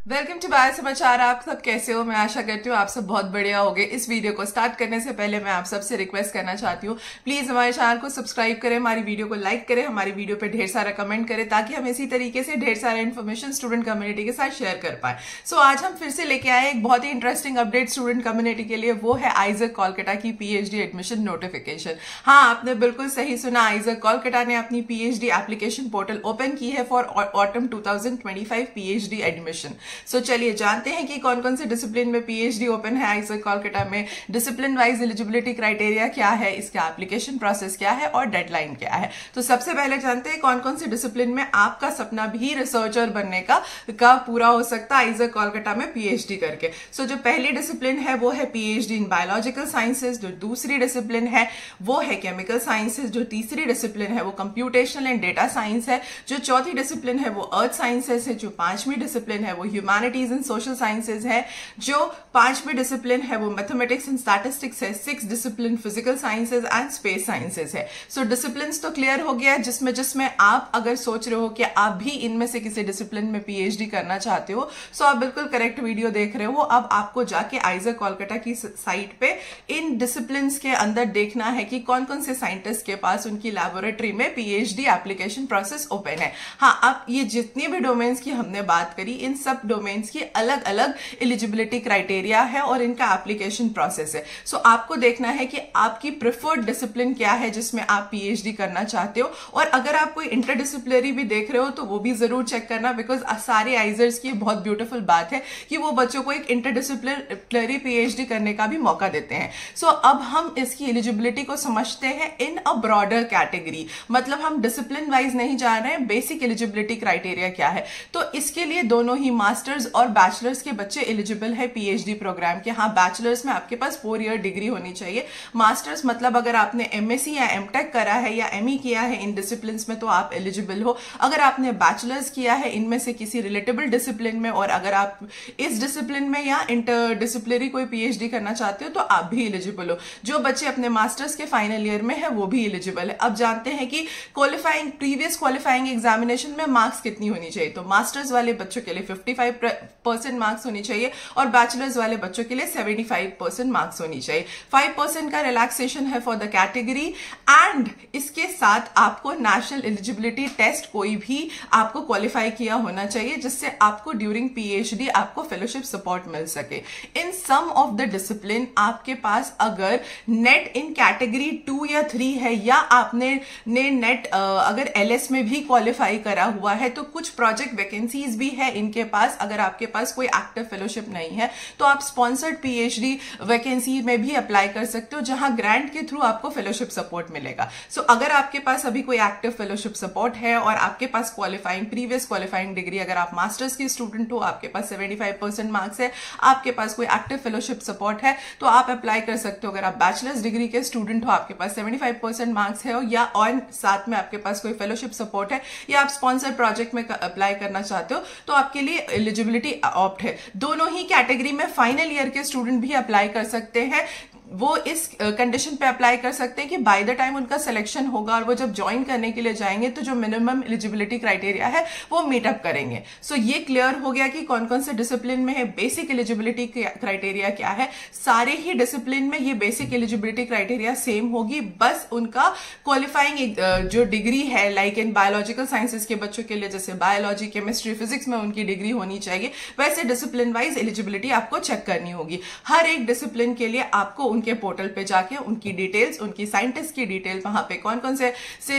Welcome to bye समाचार। आप सब कैसे हो? मैं आशा करती हूँ आप सब बहुत बढ़िया होंगे। इस वीडियो को स्टार्ट करने से पहले मैं आप सबसे रिक्वेस्ट करना चाहती हूँ, प्लीज हमारे चैनल को सब्सक्राइब करें, हमारी वीडियो को लाइक करें, हमारी वीडियो पे ढेर सारा कमेंट करें ताकि हम इसी तरीके से ढेर सारा इन्फॉर्मेशन स्टूडेंट कम्युनिटी के साथ शेयर कर पाए। सो आज हम फिर से लेके आए एक बहुत ही इंटरेस्टिंग अपडेट स्टूडेंट कम्युनिटी के लिए। वो है आइजक कोलकाता की पीएचडी एडमिशन नोटिफिकेशन। हाँ, आपने बिल्कुल सही सुना, आइजक कोलकाता ने अपनी पीएचडी एप्लीकेशन पोर्टल ओपन की है फॉर ऑटम 2025 पीएचडी एडमिशन। सो चलिए जानते हैं कि कौन कौन से डिसिप्लिन में पीएचडी ओपन है आइजक कोलकाता में, डिसिप्लिन वाइज एलिजिबिलिटी क्राइटेरिया क्या है, इसका एप्लीकेशन प्रोसेस क्या है और डेडलाइन क्या है। तो सबसे पहले जानते हैं कौन कौन से डिसिप्लिन में आपका सपना भी रिसर्चर बनने का पूरा हो सकता है आइजक कोलकाता में पीएचडी करके। सो जो पहली डिसिप्लिन है वो है पीएचडी इन बायोलॉजिकल साइंसेज, जो दूसरी डिसिप्लिन है वो है केमिकल साइंसेज, जो तीसरी डिसिप्लिन है वो कंप्यूटेशनल एंड डेटा साइंस है, जो चौथी डिसिप्लिन है वो अर्थ साइंसेज है, जो पांचवी डिसिप्लिन है वो ह्यूमैनिटीज एंड सोशल साइंसेज है, जो पांचवी डिसिप्लिन है वो मैथमेटिक्स एंड स्टैटिस्टिक्स है, six discipline physical sciences and space sciences है। सो डिसिप्लिन तो क्लियर हो गया, जिसमें आप अगर सोच रहे हो कि आप भी इनमें से किसी डिसिप्लिन में पीएचडी करना चाहते हो, सो आप बिल्कुल करेक्ट वीडियो देख रहे हो। अब आपको जाके आइजक कोलकाता की साइट पे इन डिसिप्लिन के अंदर देखना है कि कौन कौन से साइंटिस्ट के पास उनकी लैबोरेटरी में पीएचडी एप्लीकेशन प्रोसेस ओपन है। हाँ, अब ये जितनी भी डोमेन्स की हमने बात करी, इन सब डोमेन्स की अलग अलग एलिजिबिलिटी क्राइटेरिया है और इनका एप्लीकेशन प्रोसेस है। सो आपको देखना है कि आपकी प्रेफर्ड डिसिप्लिन क्या है जिसमें आप पीएचडी करना चाहते हो। और अगर आप कोई इंटरडिसिप्लिनरी भी देख रहे हो तो वो भी जरूर चेक करना, बिकॉज सारे आइजर्स की बहुत ब्यूटीफुल बात है कि वो बच्चों को एक इंटरडिसिप्लिनरी पीएचडी करने का भी मौका देते हैं। सो अब हम इसकी एलिजिबिलिटी को समझते हैं इन अ ब्रॉडर कैटेगरी, मतलब हम डिसिप्लिन वाइज नहीं जा रहे हैं, बेसिक एलिजिबिलिटी क्राइटेरिया क्या है। तो इसके लिए दोनों ही मास्टर्स और बैचलर्स के बच्चे एलिजिबल है पीएचडी प्रोग्राम के। हाँ, बैचलर्स में आपके पास 4 ईयर डिग्री होनी चाहिए। मास्टर्स मतलब अगर आपने एमएससी या एमटेक करा है या एमई किया है इन डिसिप्लिन में तो आप एलिजिबल हो। अगर आपने बैचलर्स किया है इनमें से किसी रिलेटेबल डिसिप्लिन में और अगर आप इस डिसिप्लिन में या इंटरडिसिप्लिनरी कोई पीएचडी करना चाहते हो तो आप भी एलिजिबल हो। जो बच्चे अपने मास्टर्स के फाइनल ईयर में है वो भी एलिजिबल है। अब जानते हैं कि प्रीवियस क्वालिफाइंग एग्जामिनेशन में मार्क्स कितनी होनी चाहिए। तो मास्टर्स वाले बच्चों के लिए 55% मार्क्स होनी चाहिए और बैचलर्स वाले बच्चों के लिए 75% मार्क्स होनी चाहिए। 5% का रिलैक्सेशन है फॉर द कैटेगरी एंड इसके साथ आपको नेशनल एलिजिबिलिटी टेस्ट कोई भी आपको क्वालिफाई किया होना चाहिए जिससे आपको ड्यूरिंग पीएचडी आपको फेलोशिप सपोर्ट मिल सके। इन सम ऑफ द डिसिप्लिन आपके पास अगर नेट इन कैटेगरी 2 या 3 है या आपने नेट अगर एलएस में भी क्वालिफाई करा हुआ है तो कुछ प्रोजेक्ट वैकेंसीज भी है इनके पास। अगर आपके पास कोई एक्टिव फेलोशिप नहीं है तो आप स्पॉन्सर्ड पीएचडी वैकेंसी में भी अप्लाई कर सकते हो जहां ग्रांट के थ्रू आपको फेलोशिप सपोर्ट मिलेगा। सो अगर आपके पास अभी कोई एक्टिव फेलोशिप सपोर्ट है और आपके पास प्रीवियस क्वालिफाइंग डिग्री, अगर आप मास्टर्स के स्टूडेंट हो, आपके पास 75% मार्क्स है, आपके पास कोई एक्टिव फेलोशिप सपोर्ट है तो आप अप्लाई कर सकते हो। अगर आप बैचलर्स डिग्री के स्टूडेंट हो, आपके पास 75% मार्क्स है या और साथ में आपके पास कोई फेलोशिप सपोर्ट है या आप स्पॉन्सर्ड प्रोजेक्ट में अप्लाई करना चाहते हो तो आपके लिए एलिजिबिलिटी ऑप्ट है। दोनों ही कैटेगरी में फाइनल ईयर के स्टूडेंट भी अप्लाई कर सकते हैं। वो इस कंडीशन पे अप्लाई कर सकते हैं कि बाय द टाइम उनका सिलेक्शन होगा और वो जब ज्वाइन करने के लिए जाएंगे तो जो मिनिमम एलिजिबिलिटी क्राइटेरिया है वो मीटअप करेंगे। सो ये क्लियर हो गया कि कौन कौन से डिसिप्लिन में है, बेसिक एलिजिबिलिटी क्राइटेरिया क्या है। सारे ही डिसिप्लिन में ये बेसिक एलिजिबिलिटी क्राइटेरिया सेम होगी, बस उनका क्वालिफाइंग जो डिग्री है, लाइक इन बायोलॉजिकल साइंसेज के बच्चों के लिए जैसे बायोलॉजी, केमिस्ट्री, फिजिक्स में उनकी डिग्री होनी चाहिए, वैसे डिसिप्लिन वाइज एलिजिबिलिटी आपको चेक करनी होगी। हर एक डिसिप्लिन के लिए आपको उनके पोर्टल पे जाके उनकी डिटेल्स, उनकी साइंटिस्ट की डिटेल, वहां पे कौन कौन से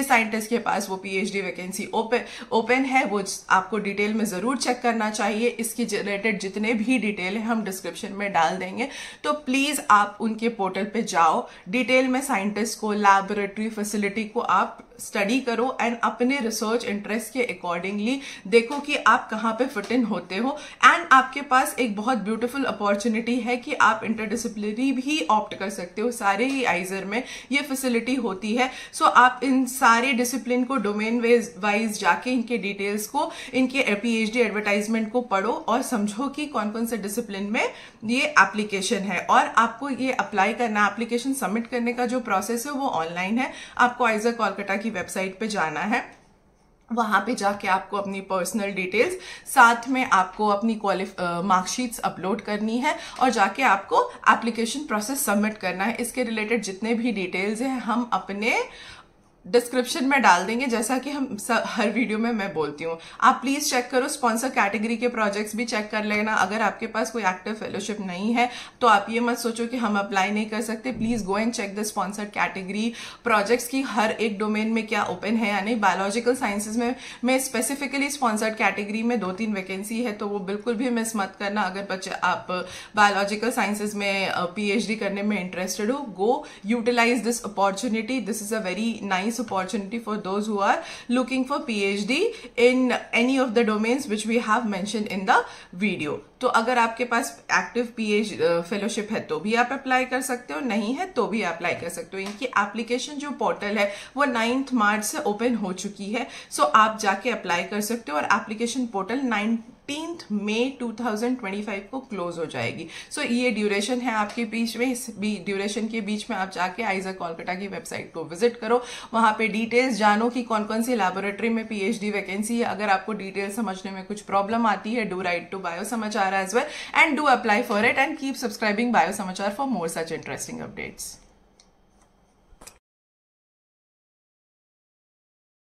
साइंटिस्ट के पास वो पीएचडी वैकेंसी ओपन है वो आपको डिटेल में जरूर चेक करना चाहिए। इसकी रिलेटेड जितने भी डिटेल है हम डिस्क्रिप्शन में डाल देंगे, तो प्लीज आप उनके पोर्टल पे जाओ, डिटेल में साइंटिस्ट को, लैबोरेटरी फैसिलिटी को आप स्टडी करो एंड अपने रिसर्च इंटरेस्ट के अकॉर्डिंगली देखो कि आप कहाँ पे फिट इन होते हो। एंड आपके पास एक बहुत ब्यूटीफुल अपॉर्चुनिटी है कि आप इंटरडिसिप्लिनरी भी ऑप्ट कर सकते हो। सारे ही आइजर में ये फैसिलिटी होती है। सो आप इन सारे डिसिप्लिन को डोमेन वाइज जाके इनके डिटेल्स को, इनके पीएचडी एडवर्टाइजमेंट को पढ़ो और समझो कि कौन कौन से डिसिप्लिन में ये एप्लीकेशन है। और आपको ये अप्लाई करना, एप्लीकेशन सबमिट करने का जो प्रोसेस है वो ऑनलाइन है। आपको आइजक कोलकाता की वेबसाइट पे जाना है वहां पे जाके आपको अपनी पर्सनल डिटेल्स, साथ में आपको अपनी मार्कशीट्स अपलोड करनी है और जाके आपको एप्लीकेशन प्रोसेस सबमिट करना है। इसके रिलेटेड जितने भी डिटेल्स हैं हम अपने डिस्क्रिप्शन में डाल देंगे, जैसा कि हम हर वीडियो में मैं बोलती हूँ। आप प्लीज चेक करो, स्पॉन्सर कैटेगरी के प्रोजेक्ट्स भी चेक कर लेना। अगर आपके पास कोई एक्टिव फेलोशिप नहीं है तो आप ये मत सोचो कि हम अप्लाई नहीं कर सकते। Please go and check the sponsor category projects की हर एक डोमेन में क्या ओपन है या नहीं। बायोलॉजिकल साइंसेज में स्पेसिफिकली स्पॉन्सर्ड कैटेगरी में 2-3 वैकेंसी है, तो वो बिल्कुल भी मिस मत करना। अगर बच्चे आप बायोलॉजिकल साइंसेज में PhD करने में इंटरेस्टेड हो, go utilise this opportunity. This is a very nice opportunity for those who are looking for PhD in any of the domains which we have mentioned in the video. तो अगर आपके पास active PhD fellowship है तो भी आप apply कर सकते हो, नहीं है तो भी अप्लाई कर सकते हो। इनकी एप्लीकेशन जो पोर्टल है वो 9 मार्च से ओपन हो चुकी है, सो आप जाके अप्लाई कर सकते हो और एप्लीकेशन पोर्टल 19 मई 2025 को क्लोज हो जाएगी। सो ये ड्यूरेशन है आपके बीच में। इस ड्यूरेशन के बीच में आप जाके आइजर कोलकाता की वेबसाइट को विजिट करो, वहां पे डिटेल्स जानो कि कौन कौन सी लैबोरेटरी में PhD वैकेंसी है। अगर आपको डिटेल समझने में कुछ प्रॉब्लम आती है, डू राइट टू बायो समाचार as well and do apply for it and keep subscribing Bio Samachar for more such interesting updates.